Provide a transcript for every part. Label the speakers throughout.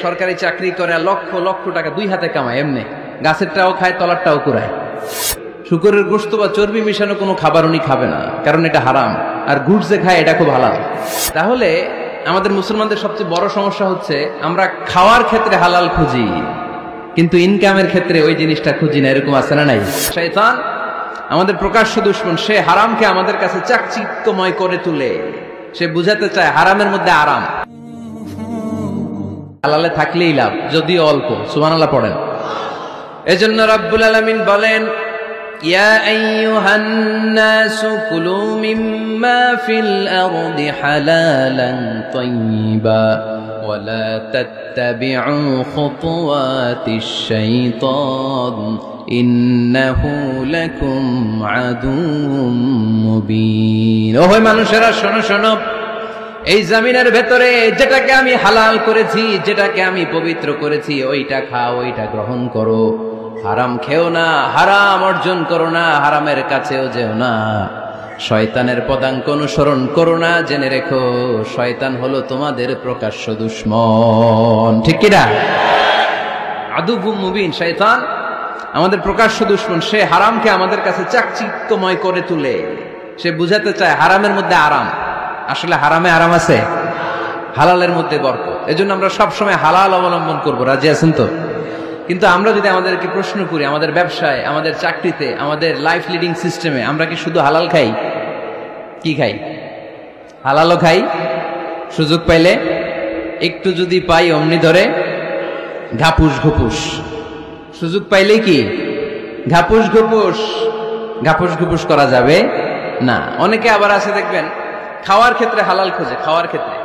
Speaker 1: সরকারি চাকরি করে লক্ষ লক্ষ টাকা দুই হাতে কামায়, এমনি গাছেরটাও খায় তলারটাও কুড়ায়। শুকরের গোশত বা চর্বি মিশানো কোনো খাবার উনি খাবে না, কারণ এটা হারাম। আর গুড় যে খায় এটা খুব হালাল। তাহলে আমাদের মুসলমানদের সবচেয়ে বড় সমস্যা হচ্ছে আমরা খাওয়ার ক্ষেত্রে হালাল খুঁজি, কিন্তু ইনকামের ক্ষেত্রে ওই জিনিসটা খুঁজি না। এরকম আছে না নাই? শয়তান আমাদের প্রকাশ্য দুশমন, সে হারামকে আমাদের কাছে চাকচিক্যময় করে তুলে। সে বুঝাতে চায় হারামের মধ্যে আরাম, হালালে থাকলেই লাভ, যদিও অল্প। সুবহানাল্লাহ পড়েন। এজন্য রাব্বুল আলামিন বলেন, ইয়া আইয়ুহান নাসু কুলু মিম্মা ফিল আরদি হালালান তাইয়্যিবা ওয়া লা তাত্তাবিউ খুতুওয়াতিশ শাইতান ইন্নাহু লাকুম আদুউম মুবিন। ওহে মানুষেরা, শোনো শোনো, এই জমিনের ভেতরে যেটাকে আমি হালাল করেছি, যেটাকে আমি পবিত্র করেছি, ওইটা খাও, ওইটা গ্রহণ করো। হারাম খেও না, হারাম অর্জন করো না, হারামের কাছেও যেও না। শয়তানের পদাঙ্ক অনুসরণ করো না। জেনে রেখো, শয়তান হলো তোমাদের প্রকাশ্য দুশমন। ঠিক কিনা? আদুউম মুবিন। শয়তান আমাদের প্রকাশ্য দুশমন। সে হারামকে আমাদের কাছে চাকচিক্যময় করে তুলে। সে বুঝাতে চায় হারামের মধ্যে আরাম। আসলে হারামে আরাম আছে, হালালের মধ্যে বরকত। এজন্য আমরা সবসময় হালাল অবলম্বন করব। রাজি আছেন তো? কিন্তু আমরা যদি আমাদেরকে প্রশ্ন করি, আমাদের ব্যবসায়, আমাদের চাকরিতে, আমাদের লাইফ লিডিং সিস্টেমে আমরা কি শুধু হালাল খাই? কি খাই? হালালও খাই, সুযোগ পাইলে একটু যদি পাই অমনি ধরে ঘাপুস ঘুপুস। সুযোগ পাইলে কি ঘাপুস ঘুপুস? ঘাপুস ঘুপুস করা যাবে না। অনেকে আবার আছে দেখবেন খাওয়ার ক্ষেত্রে হালাল খোঁজে। খাওয়ার ক্ষেত্রে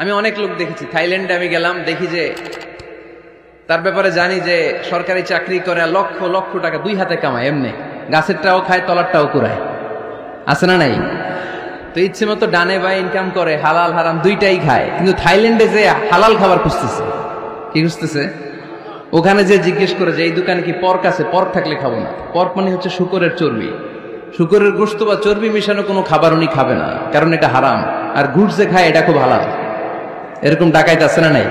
Speaker 1: আমি অনেক লোক দেখেছি। থাইল্যান্ডে আমি গেলাম, দেখি যে তার ব্যাপারে জানি যে সরকারি চাকরি করে লক্ষ লক্ষ টাকা দুই হাতে কামায়, এমনি গাছেরটাও খায় তলারটাও কুড়ায়। আছে না নাই? তো ইচ্ছে মতো ডানে বাই ইনকাম করে, হালাল হারাম দুইটাই খায়। কিন্তু থাইল্যান্ডে যে হালাল খাবার খুঁজতেছে। কি খুঁজতেছে? ওখানে যে জিজ্ঞেস করে যে এই দোকানে কি পর্ক আছে, পর্ক থাকলে খাবো না। পর্ক মানে হচ্ছে শুকরের চর্বি। শুকরের গোশত বা চর্বি মিশানো কোনো খাবার উনি খাবে না, কারণ এটা হারাম। আর গুড় যে খায় এটা খুব হালাল। এরকম ডাকাইত আছে না নাই?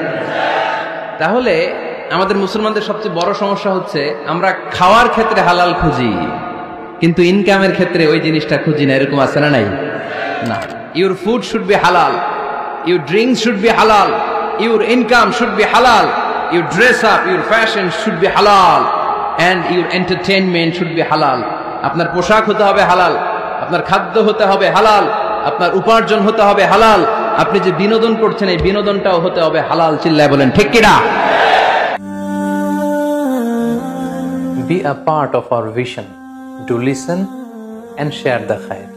Speaker 1: তাহলে আমাদের মুসলমানদের সবচেয়ে বড় সমস্যা হচ্ছে আমরা খাওয়ার ক্ষেত্রে হালাল খুঁজি, কিন্তু ইনকামের ক্ষেত্রে ওই জিনিসটা খুঁজি না। এরকম আছে না নাই? না। Your food should be halal, your drinks should be halal, your income should be halal, your dress up, your fashion should be halal, and your entertainment should be halal. আপনার পোশাক হতে হবে হালাল, আপনার খাদ্য হতে হবে হালাল, আপনার উপার্জন হতে হবে হালাল, আপনি যে বিনোদন করছেন এই বিনোদনটাও হতে হবে হালাল। চিল্লায় বলেন ঠিক কিনা?
Speaker 2: Be a part of our vision. Do listen and share the khair.